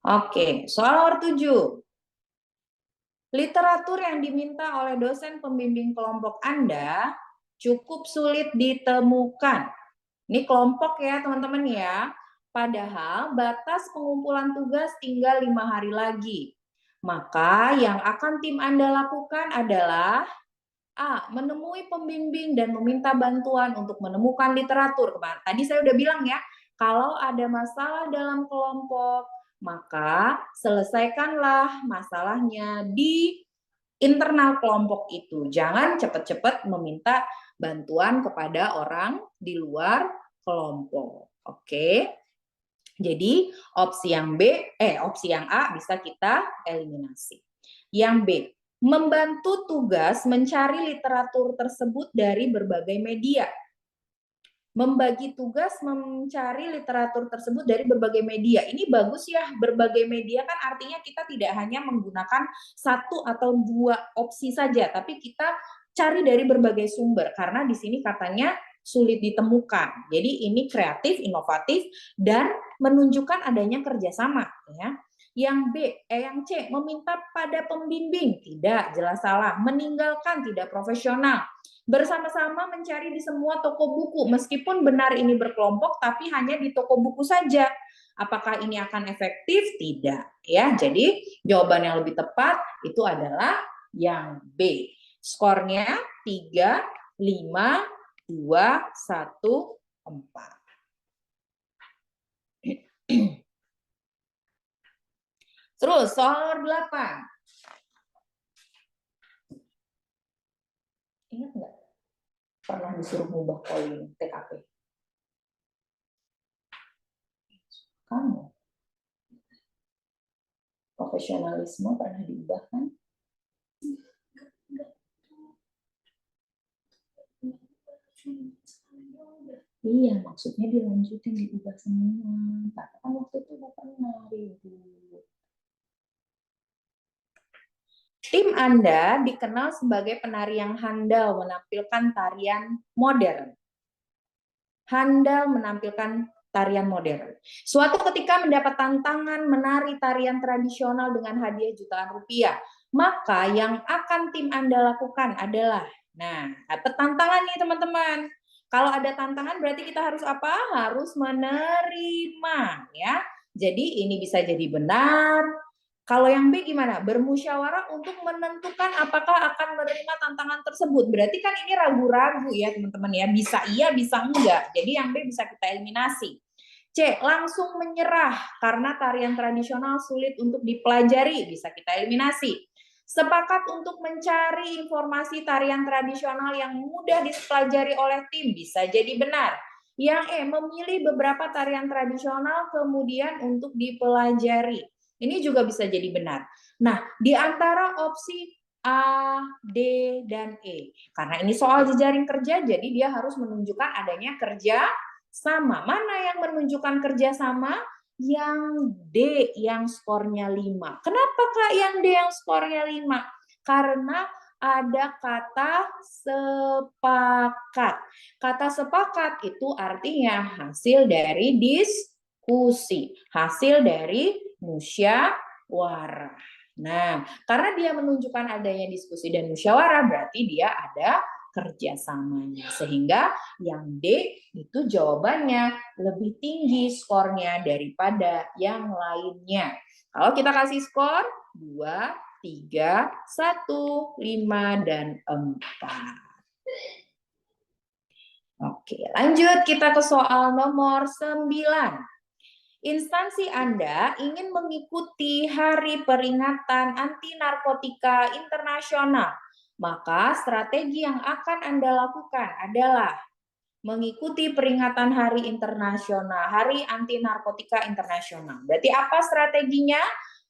Oke, soal nomor 7. Literatur yang diminta oleh dosen pembimbing kelompok Anda cukup sulit ditemukan. Ini kelompok ya teman-teman ya. Padahal batas pengumpulan tugas tinggal 5 hari lagi. Maka yang akan tim Anda lakukan adalah A. Menemui pembimbing dan meminta bantuan untuk menemukan literatur. Tadi saya udah bilang ya, kalau ada masalah dalam kelompok, maka selesaikanlah masalahnya di internal kelompok itu. Jangan cepat-cepat meminta bantuan kepada orang di luar kelompok. Oke. Jadi opsi yang A bisa kita eliminasi. Yang B, membantu tugas mencari literatur tersebut dari berbagai media. Membagi tugas mencari literatur tersebut dari berbagai media. Ini bagus ya, berbagai media kan artinya kita tidak hanya menggunakan satu atau dua opsi saja, tapi kita cari dari berbagai sumber karena di sini katanya sulit ditemukan. Jadi ini kreatif, inovatif, dan menunjukkan adanya kerjasama. Ya. Yang C, meminta pada pembimbing, tidak, jelas salah. Meninggalkan, tidak profesional. Bersama-sama mencari di semua toko buku, meskipun benar ini berkelompok, tapi hanya di toko buku saja. Apakah ini akan efektif? Tidak. Ya, jadi jawaban yang lebih tepat itu adalah yang B. Skornya 3, 5, 2, 1, 4. Terus soal 8. Ingat nggak? Pernah disuruh mengubah poin TKP? Kamu. Profesionalisme pernah diubah kan? Iya, maksudnya dilanjutin, diubah semua. Karena kan waktu itu udah pernah ribut. Tim Anda dikenal sebagai penari yang handal menampilkan tarian modern. Handal menampilkan tarian modern. Suatu ketika mendapat tantangan menari tarian tradisional dengan hadiah jutaan rupiah. Maka yang akan tim Anda lakukan adalah, nah, tantangan nih teman-teman. Kalau ada tantangan berarti kita harus apa? Harus menerima, ya. Jadi ini bisa jadi benar. Kalau yang B gimana? Bermusyawarah untuk menentukan apakah akan menerima tantangan tersebut. Berarti kan ini ragu-ragu ya teman-teman ya. Bisa iya, bisa enggak. Jadi yang B bisa kita eliminasi. C. Langsung menyerah karena tarian tradisional sulit untuk dipelajari. Bisa kita eliminasi. Sepakat untuk mencari informasi tarian tradisional yang mudah dipelajari oleh tim. Bisa jadi benar. Yang E. Memilih beberapa tarian tradisional kemudian untuk dipelajari. Ini juga bisa jadi benar. Nah, di antara opsi A, D, dan E. Karena ini soal jejaring kerja, jadi dia harus menunjukkan adanya kerja sama. Mana yang menunjukkan kerja sama? Yang D, yang skornya 5. Kenapa Kak yang D yang skornya 5? Karena ada kata sepakat. Kata sepakat itu artinya hasil dari diskusi, hasil dari musyawarah. Nah, karena dia menunjukkan adanya diskusi dan musyawarah, berarti dia ada kerjasamanya. Sehingga yang D itu jawabannya lebih tinggi skornya daripada yang lainnya. Kalau kita kasih skor 2, 3, 1, 5, dan 4. Oke, lanjut kita ke soal nomor 9. Instansi Anda ingin mengikuti Hari Peringatan Anti Narkotika Internasional, maka strategi yang akan Anda lakukan adalah mengikuti peringatan Hari Internasional, Hari Anti Narkotika Internasional. Berarti apa strateginya?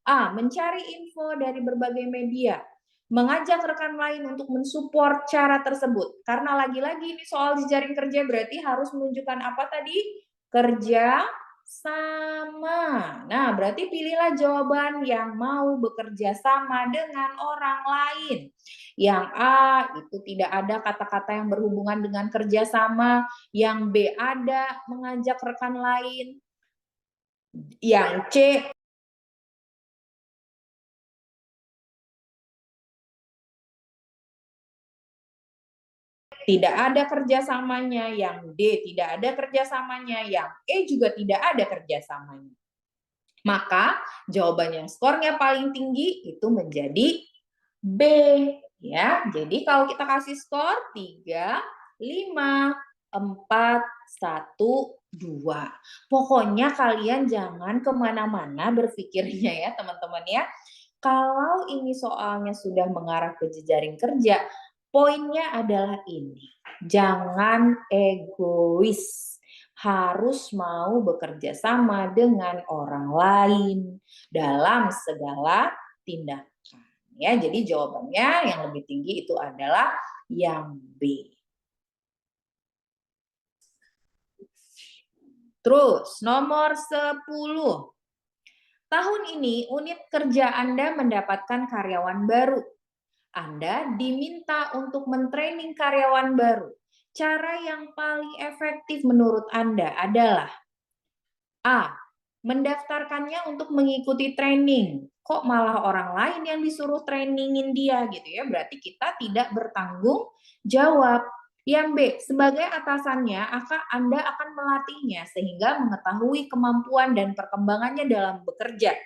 A. Mencari info dari berbagai media. Mengajak rekan lain untuk mensupport cara tersebut. Karena lagi-lagi ini soal jejaring kerja berarti harus menunjukkan apa tadi? Kerja sama. Nah, berarti pilihlah jawaban yang mau bekerja sama dengan orang lain. Yang A itu tidak ada kata-kata yang berhubungan dengan kerjasama. Yang B ada mengajak rekan lain. Yang C tidak ada kerjasamanya, yang D tidak ada kerjasamanya, yang E juga tidak ada kerjasamanya. Maka jawaban yang skornya paling tinggi itu menjadi B. Ya, jadi kalau kita kasih skor 3, 5, 4, 1, 2. Pokoknya kalian jangan kemana-mana berpikirnya ya teman-teman ya. Kalau ini soalnya sudah mengarah ke jejaring kerja, poinnya adalah ini. Jangan egois. Harus mau bekerja sama dengan orang lain dalam segala tindakan. Ya, jadi jawabannya yang lebih tinggi itu adalah yang B. Terus, nomor 10. Tahun ini unit kerja Anda mendapatkan karyawan baru. Anda diminta untuk mentraining karyawan baru. Cara yang paling efektif menurut Anda adalah A. Mendaftarkannya untuk mengikuti training. Kok malah orang lain yang disuruh trainingin dia gitu ya. Berarti kita tidak bertanggung jawab. Yang B, sebagai atasannya, Anda akan melatihnya sehingga mengetahui kemampuan dan perkembangannya dalam bekerja.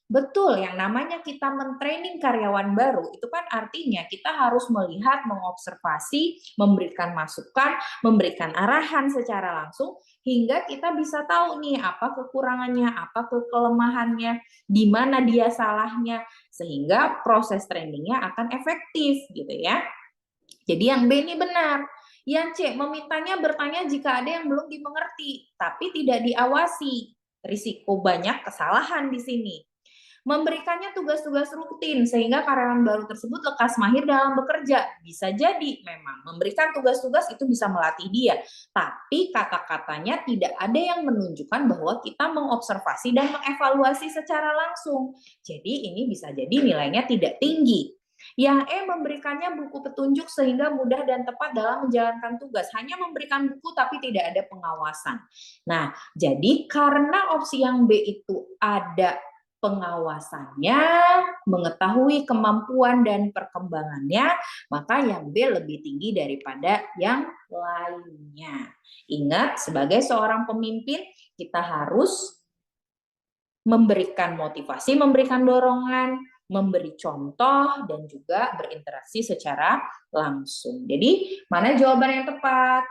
Betul, yang namanya kita mentraining karyawan baru, itu kan artinya kita harus melihat, mengobservasi, memberikan masukan, memberikan arahan secara langsung, hingga kita bisa tahu nih apa kekurangannya, apa kelemahannya, di mana dia salahnya, sehingga proses trainingnya akan efektif gitu ya. Jadi yang B ini benar. Yang C, memintanya bertanya jika ada yang belum dimengerti, tapi tidak diawasi. Risiko banyak kesalahan di sini. Memberikannya tugas-tugas rutin sehingga karyawan baru tersebut lekas mahir dalam bekerja. Bisa jadi memang memberikan tugas-tugas itu bisa melatih dia, tapi kata-katanya tidak ada yang menunjukkan bahwa kita mengobservasi dan mengevaluasi secara langsung. Jadi ini bisa jadi nilainya tidak tinggi. Yang E, memberikannya buku petunjuk sehingga mudah dan tepat dalam menjalankan tugas. Hanya memberikan buku tapi tidak ada pengawasan. Nah, jadi karena opsi yang B itu ada pengawasannya, mengetahui kemampuan dan perkembangannya, maka yang B lebih tinggi daripada yang lainnya. Ingat, sebagai seorang pemimpin, kita harus memberikan motivasi, memberikan dorongan, memberi contoh, dan juga berinteraksi secara langsung. Jadi, mana jawaban yang tepat?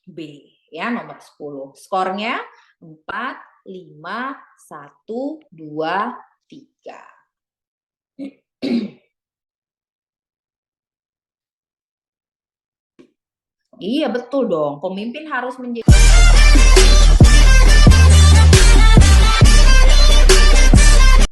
B, ya, nomor 10. Skornya 4, 5, 1, 2, 3. Iya, betul dong. Pemimpin harus menjadi